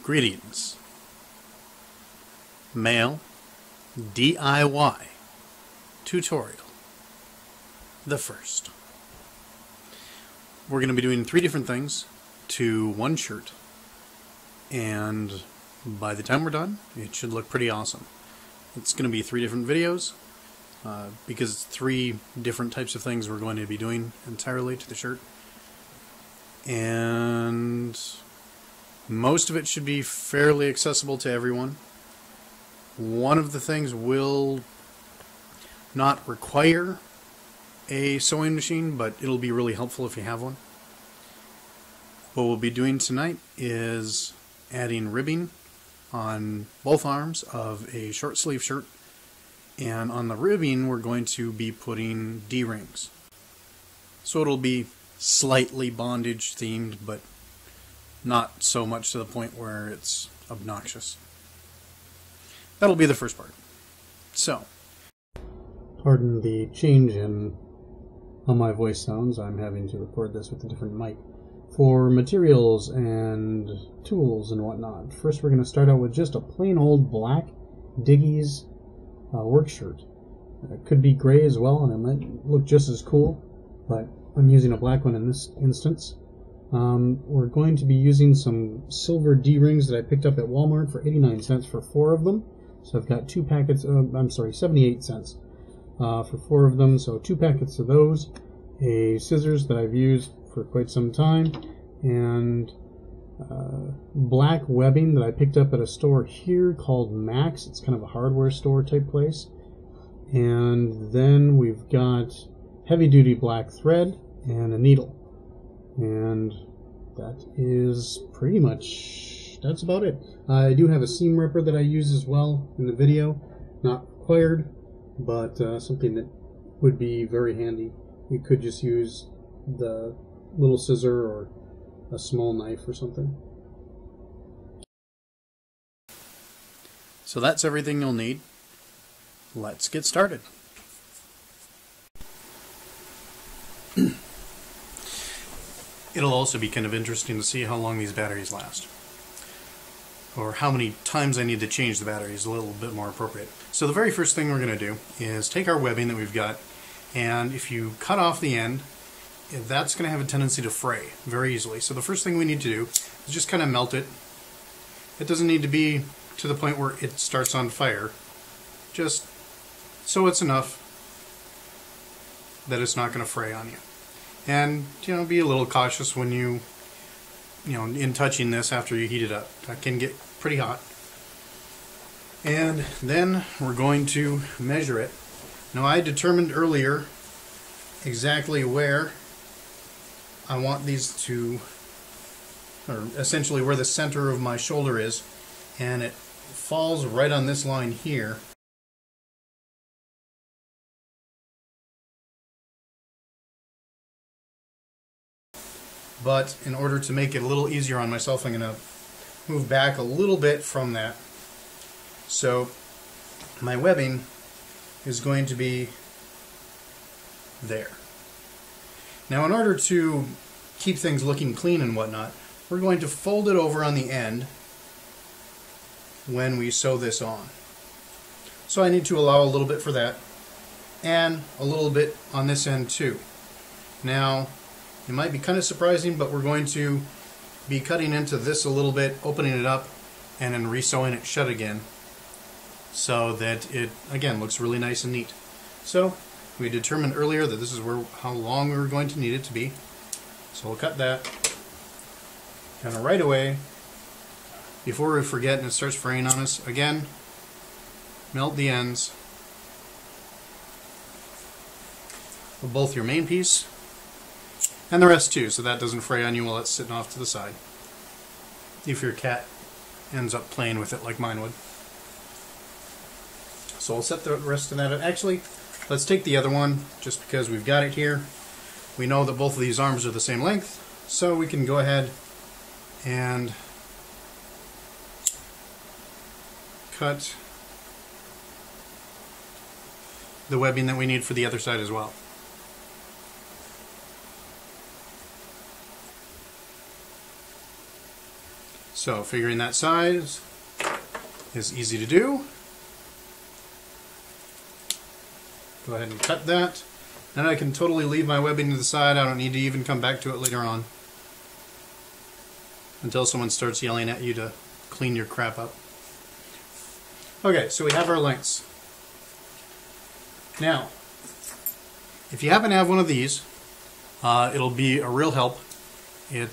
Greetings. Male DIY tutorial. The first. We're going to be doing 3 different things to one shirt, and by the time we're done, it should look pretty awesome. It's going to be 3 different videos because it's 3 different types of things we're going to be doing entirely to the shirt, and most of it should be fairly accessible to everyone. One of the things will not require a sewing machine, but it'll be really helpful if you have one. What we'll be doing tonight is adding ribbing on both arms of a short sleeve shirt, and on the ribbing we're going to be putting D-rings. So it'll be slightly bondage themed, but not so much to the point where it's obnoxious. That'll be the first part. So, pardon the change in how my voice sounds. I'm having to record this with a different mic. For materials and tools and whatnot, first we're going to start out with just a plain old black Diggies work shirt. It could be gray as well, and it might look just as cool, but I'm using a black one in this instance. We're going to be using some silver D-rings that I picked up at Walmart for 89 cents for 4 of them. So I've got 2 packets, 78 cents for 4 of them, so 2 packets of those, a scissors that I've used for quite some time, and black webbing that I picked up at a store here called Max. It's kind of a hardware store type place. And then we've got heavy-duty black thread and a needle. And that is pretty much, that's about it. I do have a seam ripper that I use as well in the video. Not required, but something that would be very handy. You could just use the little scissor or a small knife or something. So that's everything you'll need. Let's get started. It'll also be kind of interesting to see how long these batteries last, or how many times I need to change the battery is a little bit more appropriate. So the very first thing we're going to do is take our webbing that we've got, and if you cut off the end, that's going to have a tendency to fray very easily. So the first thing we need to do is just kind of melt it. It doesn't need to be to the point where it starts on fire, just so it's enough that it's not going to fray on you. And, be a little cautious when in touching this after you heat it up. That can get pretty hot. And then we're going to measure it. Now, I determined earlier exactly where I want these to, or essentially where the center of my shoulder is, and it falls right on this line here. But in order to make it a little easier on myself, I'm going to move back a little bit from that. So my webbing is going to be there. Now, in order to keep things looking clean and whatnot, we're going to fold it over on the end when we sew this on. So I need to allow a little bit for that, and a little bit on this end too. Now, it might be kind of surprising, but we're going to be cutting into this a little bit, opening it up, and then re-sewing it shut again, so that it, again, looks really nice and neat. So we determined earlier that this is how long we were going to need it to be. So we'll cut that. And right away, before we forget and it starts fraying on us, again, melt the ends of both your main piece and the rest too, so that doesn't fray on you while it's sitting off to the side, if your cat ends up playing with it like mine would. So I'll set the rest of that up. Actually, let's take the other one, just because we've got it here. We know that both of these arms are the same length, so we can go ahead and cut the webbing that we need for the other side as well. So figuring that size is easy to do. Go ahead and cut that. Then I can totally leave my webbing to the side. I don't need to even come back to it later on. Until someone starts yelling at you to clean your crap up. Okay, so we have our lengths. Now, if you happen to have one of these, it'll be a real help. I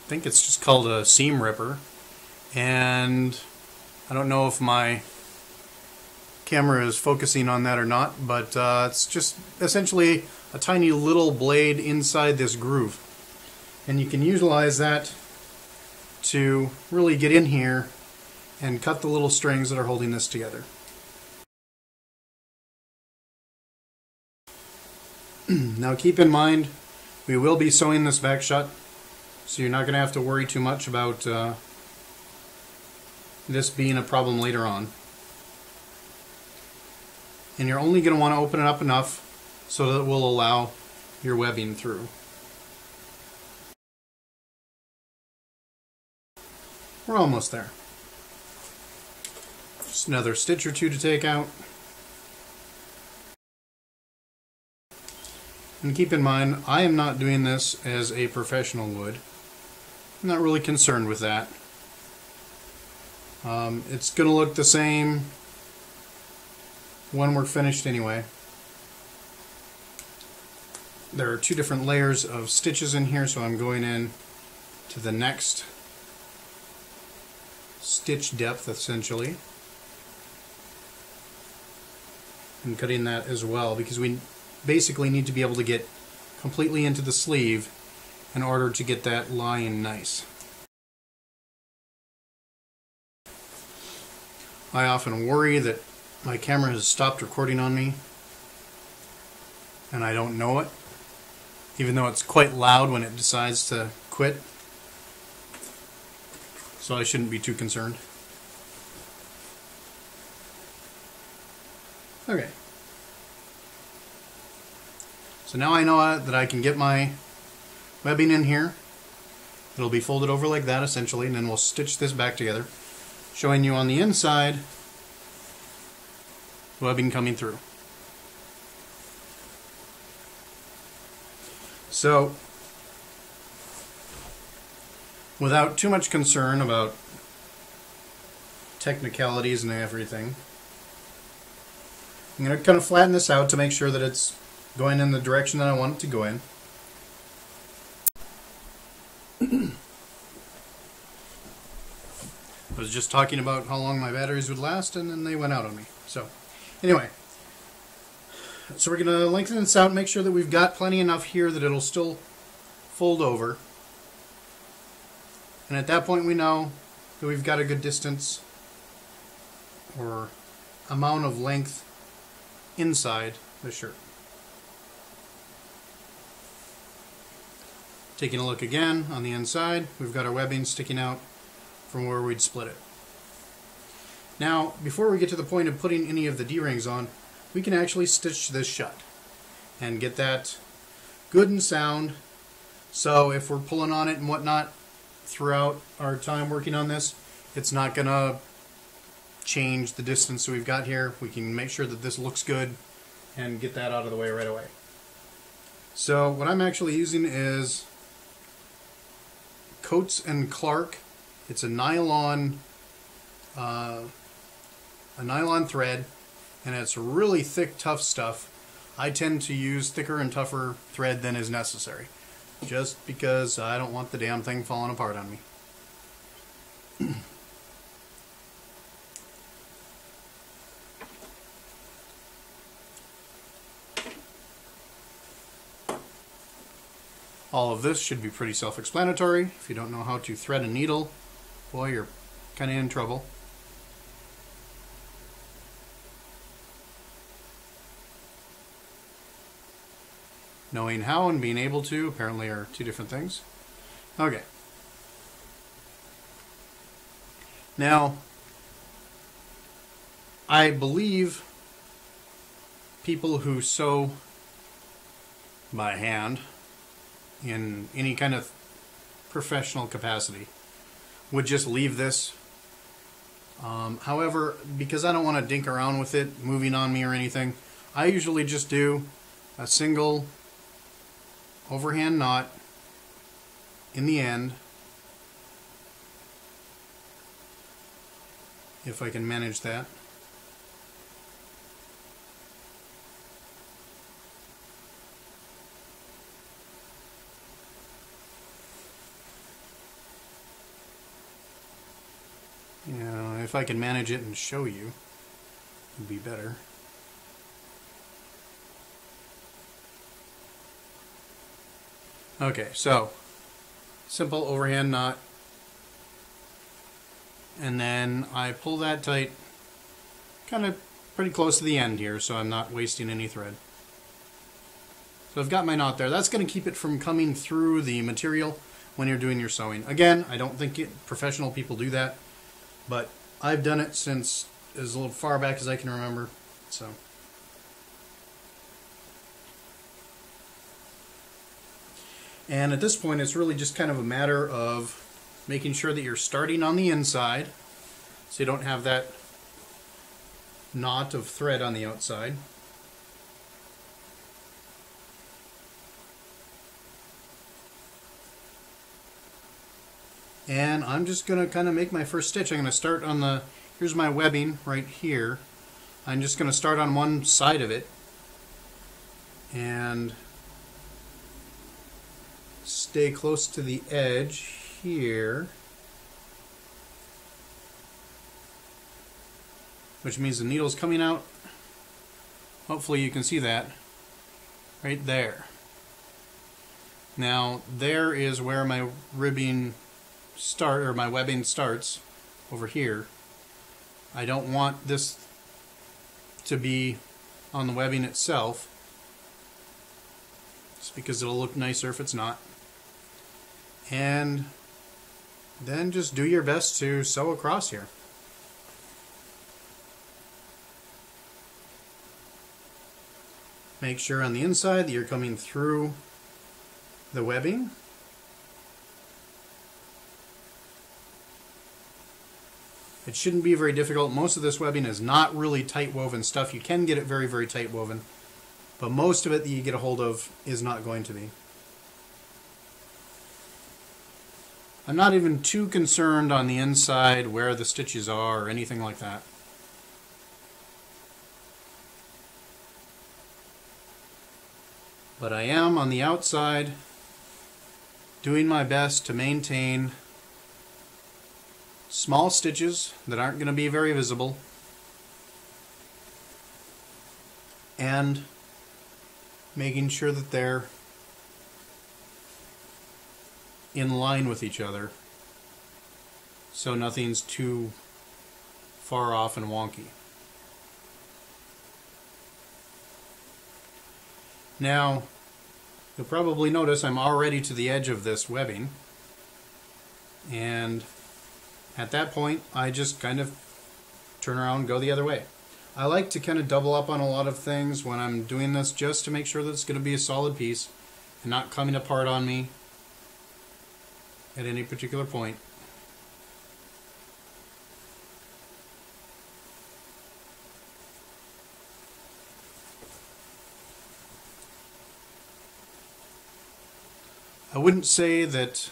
think it's just called a seam ripper. And I don't know if my camera is focusing on that or not, but it's just essentially a tiny little blade inside this groove. And you can utilize that to really get in here and cut the little strings that are holding this together. Now keep in mind, we will be sewing this back shut, so you're not going to have to worry too much about this being a problem later on. And you're only going to want to open it up enough so that it will allow your webbing through. We're almost there. Just another stitch or two to take out. And keep in mind, I am not doing this as a professional would. I'm not really concerned with that. It's going to look the same when we're finished anyway. There are two different layers of stitches in here, so I'm going in to the next stitch depth essentially and cutting that as well, because we basically need to be able to get completely into the sleeve in order to get that lying nice. I often worry that my camera has stopped recording on me and I don't know it, even though it's quite loud when it decides to quit. So I shouldn't be too concerned. Okay. So now I know that I can get my webbing in here. It'll be folded over like that essentially, and then we'll stitch this back together, showing you on the inside webbing coming through. So, without too much concern about technicalities and everything, I'm going to kind of flatten this out to make sure that it's going in the direction that I want it to go in. I was just talking about how long my batteries would last, and then they went out on me. So, anyway, so we're going to lengthen this out and make sure that we've got plenty enough here that it'll still fold over. And at that point we know that we've got a good distance or amount of length inside the shirt. Taking a look again on the inside, we've got our webbing sticking out from where we'd split it. Now, before we get to the point of putting any of the D-rings on, we can actually stitch this shut and get that good and sound. So if we're pulling on it and whatnot throughout our time working on this, it's not going to change the distance that we've got here. We can make sure that this looks good and get that out of the way right away. So what I'm actually using is Coates and Clark. It's a nylon thread, and it's really thick, tough stuff. I tend to use thicker and tougher thread than is necessary, just because I don't want the damn thing falling apart on me. All of this should be pretty self-explanatory. If you don't know how to thread a needle, boy, you're kind of in trouble. Knowing how and being able to apparently are two different things. Okay. Now, I believe people who sew by hand in any kind of professional capacity would just leave this. However, because I don't want to dink around with it moving on me or anything, I usually just do a single overhand knot in the end, if I can manage that. Yeah, if I can manage it and show you, it'd be better. Okay, so simple overhand knot, and then I pull that tight, kind of pretty close to the end here, so I'm not wasting any thread. So I've got my knot there. That's going to keep it from coming through the material when you're doing your sewing. Again, I don't think professional people do that, but I've done it since as far back as I can remember. So. And at this point, it's really just kind of a matter of making sure that you're starting on the inside, so you don't have that knot of thread on the outside. And I'm just going to kind of make my first stitch. I'm going to start on the, here's my webbing right here. I'm just going to start on one side of it and stay close to the edge here, which means the needle's coming out. Hopefully you can see that right there. Now there is where my ribbing my webbing starts, over here. I don't want this to be on the webbing itself, just because it'll look nicer if it's not. And then just do your best to sew across here. Make sure on the inside that you're coming through the webbing. It shouldn't be very difficult. Most of this webbing is not really tight woven stuff. You can get it very, very tight woven, but most of it that you get a hold of is not going to be. I'm not even too concerned on the inside where the stitches are or anything like that. But I am on the outside doing my best to maintain small stitches that aren't going to be very visible, and making sure that they're in line with each other so nothing's too far off and wonky. Now you'll probably notice I'm already to the edge of this webbing, and at that point I just kind of turn around and go the other way. I like to kind of double up on a lot of things when I'm doing this, just to make sure that it's going to be a solid piece and not coming apart on me at any particular point. I wouldn't say that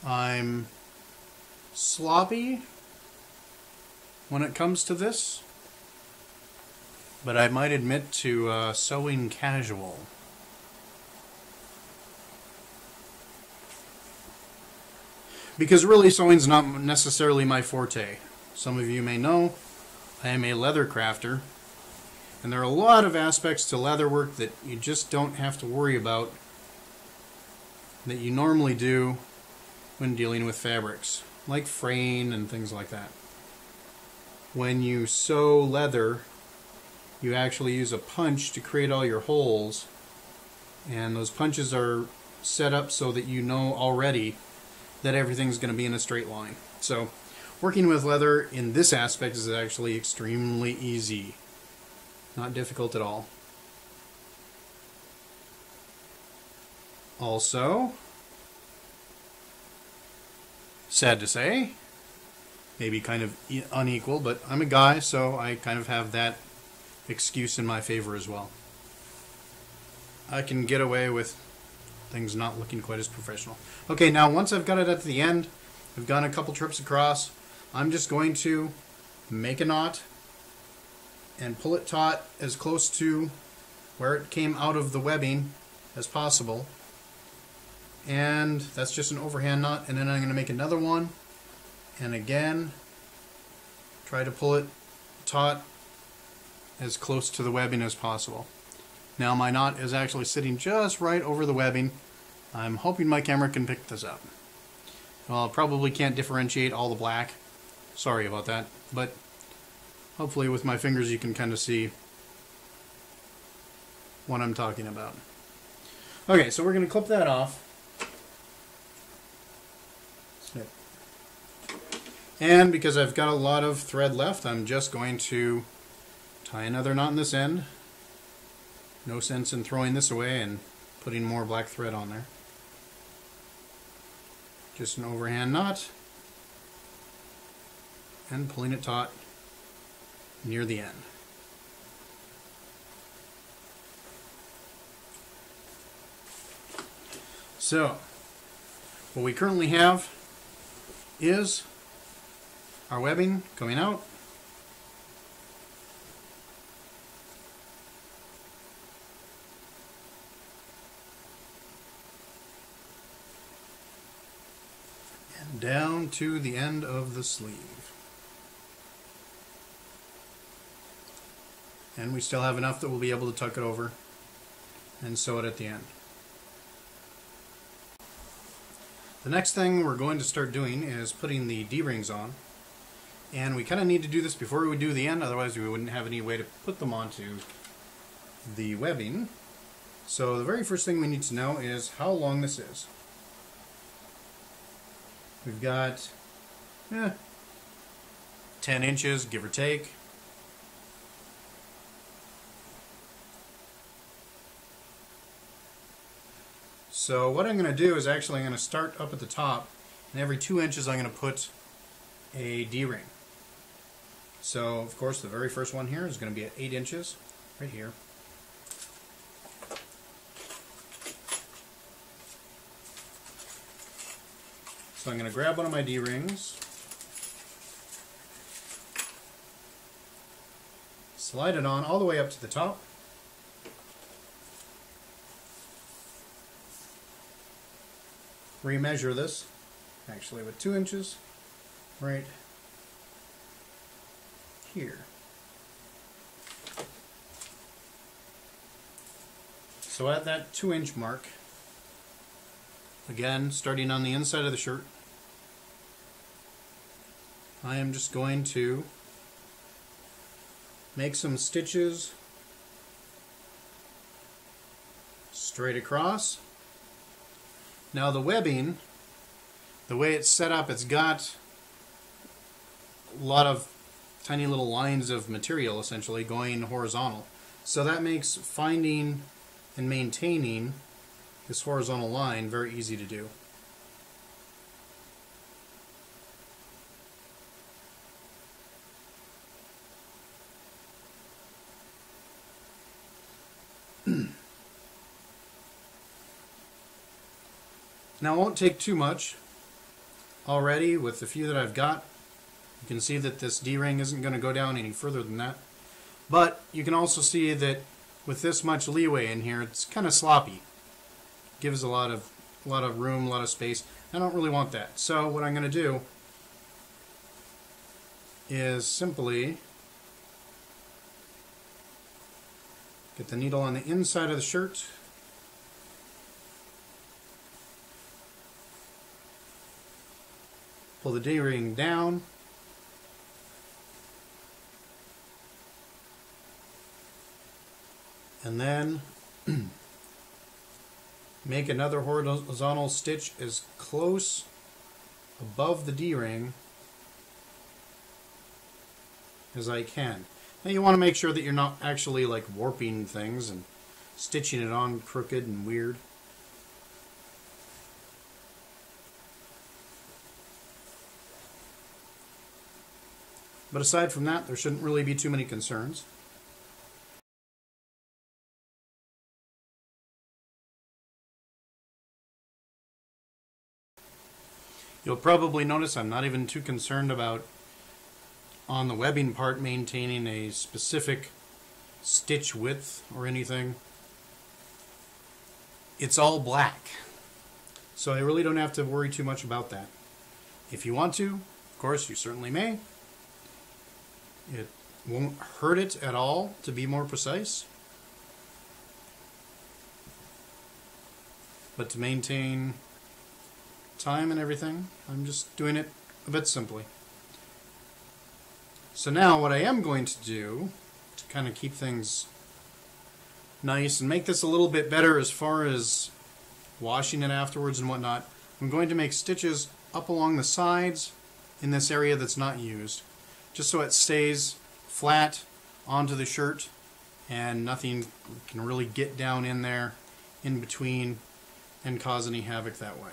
I'm sloppy when it comes to this, but I might admit to sewing casual. Because really, sewing's not necessarily my forte. Some of you may know I am a leather crafter, and there are a lot of aspects to leather work that you just don't have to worry about that you normally do when dealing with fabrics, like fraying and things like that. When you sew leather, you actually use a punch to create all your holes, and those punches are set up so that you know already that everything's going to be in a straight line. So working with leather in this aspect is actually extremely easy, not difficult at all. Also, sad to say. Maybe kind of unequal, but I'm a guy, so I kind of have that excuse in my favor as well. I can get away with things not looking quite as professional. Okay, now once I've got it at the end, I've gone a couple trips across, I'm just going to make a knot and pull it taut as close to where it came out of the webbing as possible. And that's just an overhand knot, and then I'm going to make another one, and again try to pull it taut as close to the webbing as possible. Now my knot is actually sitting just right over the webbing. I'm hoping my camera can pick this up. Well, I probably can't differentiate all the black. Sorry about that, but hopefully with my fingers you can kind of see what I'm talking about. Okay, so we're going to clip that off. And because I've got a lot of thread left, I'm just going to tie another knot in this end. No sense in throwing this away and putting more black thread on there. Just an overhand knot and pulling it taut near the end. So, what we currently have is our webbing coming out. And down to the end of the sleeve. And we still have enough that we'll be able to tuck it over and sew it at the end. The next thing we're going to start doing is putting the D-rings on. And we kind of need to do this before we do the end, otherwise we wouldn't have any way to put them onto the webbing. So the very first thing we need to know is how long this is. We've got 10 inches, give or take. So what I'm going to do is actually I'm going to start up at the top, and every 2 inches I'm going to put a D-ring. So of course the very first one here is going to be at 8 inches, right here. So I'm going to grab one of my D-rings, slide it on all the way up to the top, remeasure this, actually with 2 inches, right here. So at that 2-inch mark, again starting on the inside of the shirt, I am just going to make some stitches straight across. Now the webbing, the way it's set up, it's got a lot of tiny little lines of material essentially going horizontal. So that makes finding and maintaining this horizontal line very easy to do. Now it won't take too much. Already with the few that I've got, you can see that this D-ring isn't going to go down any further than that. But you can also see that with this much leeway in here, it's kind of sloppy. Gives a lot of room, a lot of space. I don't really want that. So what I'm going to do is simply get the needle on the inside of the shirt, pull the D-ring down, and then make another horizontal stitch as close above the D-ring as I can. Now you want to make sure that you're not actually like warping things and stitching it on crooked and weird. But aside from that, there shouldn't really be too many concerns. You'll probably notice I'm not even too concerned about, on the webbing part, maintaining a specific stitch width or anything. It's all black, so I really don't have to worry too much about that. If you want to, of course, you certainly may. It won't hurt it at all to be more precise. But to maintain time and everything, I'm just doing it a bit simply. So now what I am going to do, to kind of keep things nice and make this a little bit better as far as washing it afterwards and whatnot, I'm going to make stitches up along the sides in this area that's not used, just so it stays flat onto the shirt and nothing can really get down in there in between and cause any havoc that way.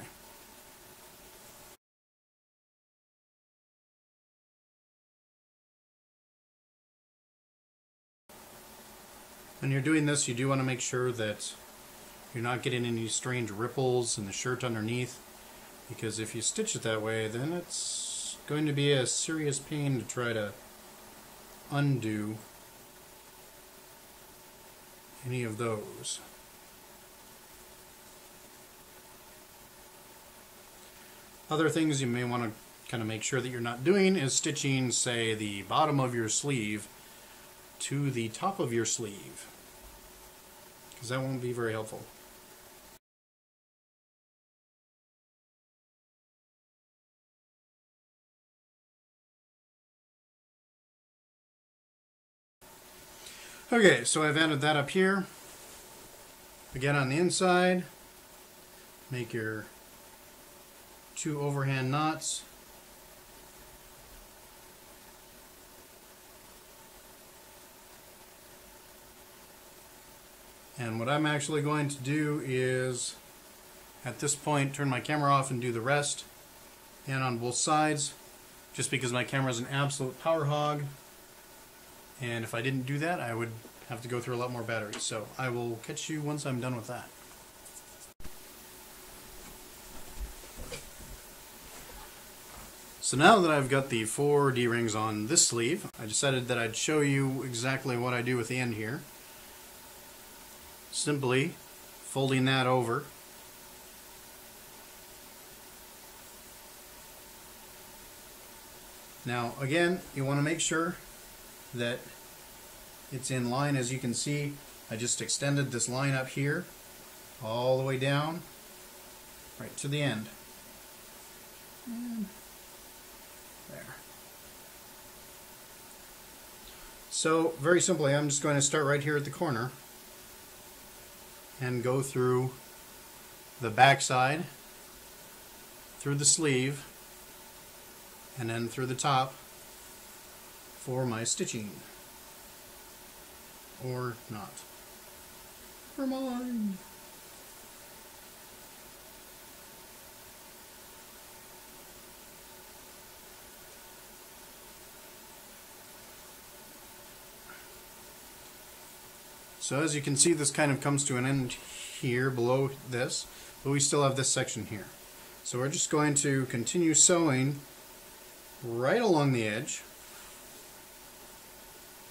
When you're doing this, you do want to make sure that you're not getting any strange ripples in the shirt underneath, because if you stitch it that way, then it's going to be a serious pain to try to undo any of those. Other things you may want to kind of make sure that you're not doing is stitching, say, the bottom of your sleeve to the top of your sleeve, because that won't be very helpful. Okay, so I've added that up here. Again, on the inside, make your 2 overhand knots. And what I'm actually going to do is, at this point, turn my camera off and do the rest. And on both sides, just because my camera is an absolute power hog. And if I didn't do that, I would have to go through a lot more batteries. So I will catch you once I'm done with that. So now that I've got the 4 D-rings on this sleeve, I decided that I'd show you exactly what I do with the end here. Simply folding that over. Now again, you want to make sure that it's in line. As you can see, I just extended this line up here all the way down right to the end. And there. So very simply, I'm just going to start right here at the corner and go through the back side, through the sleeve, and then through the top for my stitching. Or not. For mine. So as you can see, this kind of comes to an end here below this, but we still have this section here. So we're just going to continue sewing right along the edge,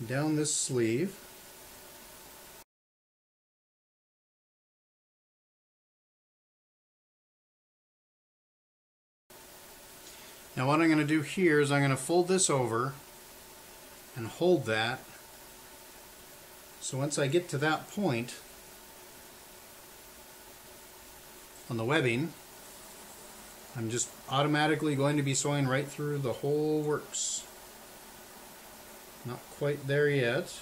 down this sleeve. Now what I'm going to do here is I'm going to fold this over and hold that. So once I get to that point on the webbing, I'm just automatically going to be sewing right through the whole works. Not quite there yet.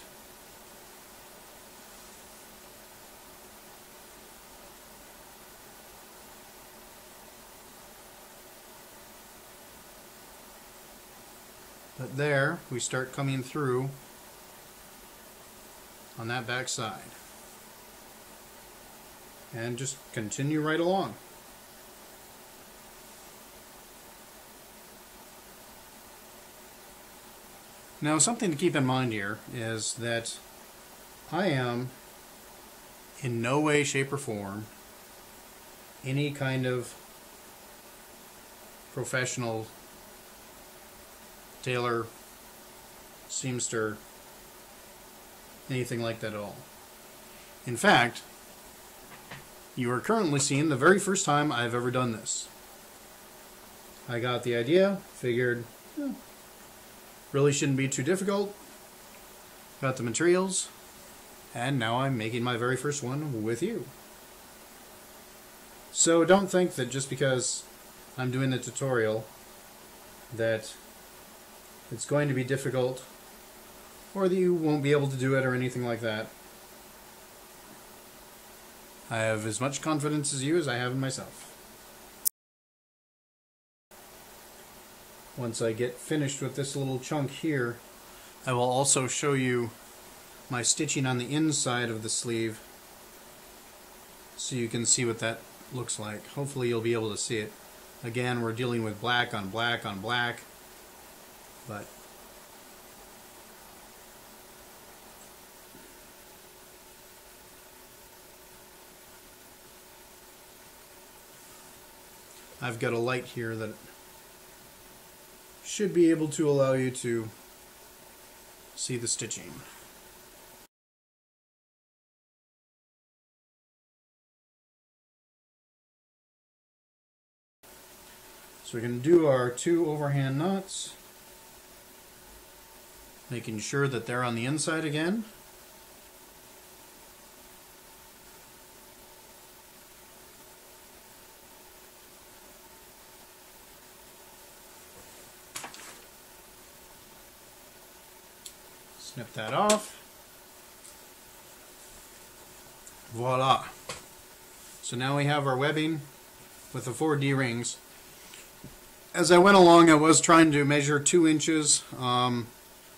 But there, we start coming through on that back side. And just continue right along. Now, something to keep in mind here is that I am in no way, shape, or form any kind of professional tailor, seamster, anything like that at all. In fact, you are currently seeing the very first time I've ever done this. I got the idea, figured, really shouldn't be too difficult, got the materials, and now I'm making my very first one with you. So don't think that just because I'm doing the tutorial that it's going to be difficult or that you won't be able to do it or anything like that. I have as much confidence as you as I have in myself. Once I get finished with this little chunk here, I will also show you my stitching on the inside of the sleeve so you can see what that looks like. Hopefully you'll be able to see it. Again, we're dealing with black on black on black, but I've got a light here that should be able to allow you to see the stitching. So we're going to do our 2 overhand knots, making sure that they're on the inside again. Snip that off. Voila. So now we have our webbing with the 4 D-rings. As I went along, I was trying to measure 2 inches, but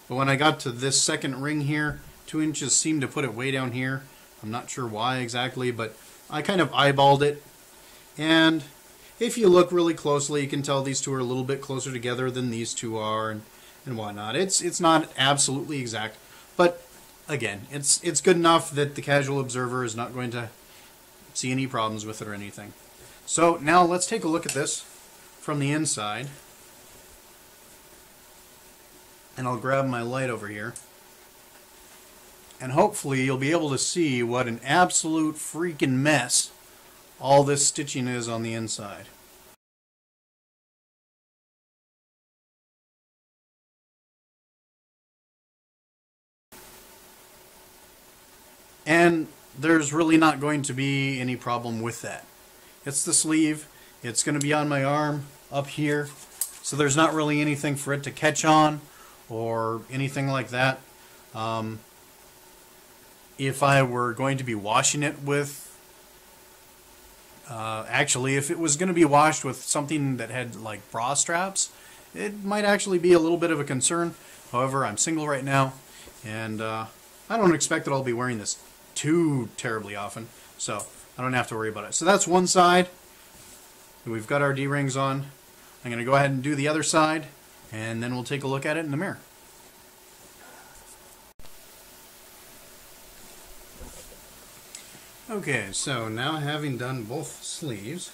when I got to this second ring here, 2 inches seemed to put it way down here. I'm not sure why exactly, but I kind of eyeballed it. And if you look really closely, you can tell these two are a little bit closer together than these two are, and whatnot. It's not absolutely exact, but again, it's good enough that the casual observer is not going to see any problems with it or anything. So now let's take a look at this from the inside, and I'll grab my light over here, and hopefully you'll be able to see what an absolute freaking mess all this stitching is on the inside. And there's really not going to be any problem with that. It's the sleeve. It's going to be on my arm up here, so there's not really anything for it to catch on or anything like that. If I were going to be washing it with, actually, if it was going to be washed with something that had like bra straps, it might actually be a little bit of a concern. However, I'm single right now, and I don't expect that I'll be wearing this too terribly often, so I don't have to worry about it. So that's one side. We've got our D-rings on. I'm going to go ahead and do the other side, and then we'll take a look at it in the mirror. Okay, so now having done both sleeves,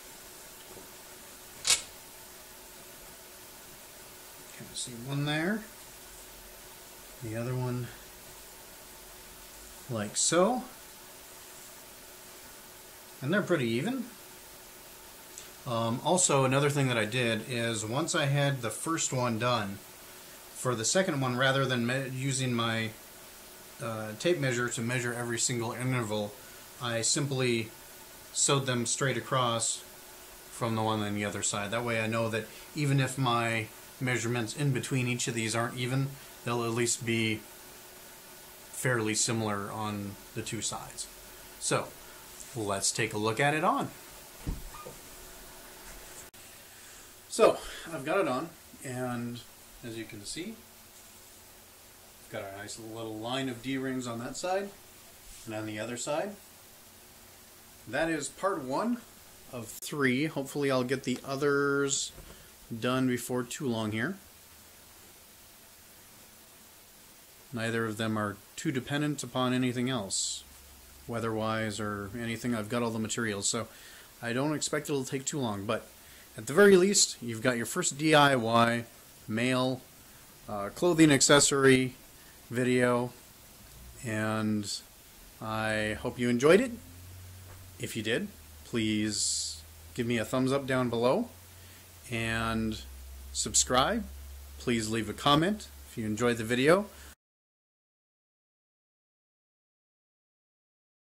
kind of see one there, the other one like so, and they're pretty even. Also, another thing that I did is once I had the first one done, for the second one, rather than using my tape measure to measure every single interval, I simply sewed them straight across from the one on the other side. That way I know that even if my measurements in between each of these aren't even, they'll at least be fairly similar on the two sides. So let's take a look at it on. So I've got it on, and as you can see, I've got a nice little line of D-rings on that side, and on the other side. That is part 1 of 3. Hopefully I'll get the others done before too long here. Neither of them are too dependent upon anything else, weather-wise or anything. I've got all the materials, so I don't expect it'll take too long. But at the very least, you've got your first DIY male clothing accessory video, and I hope you enjoyed it. If you did, please give me a thumbs up down below and subscribe. Please leave a comment if you enjoyed the video.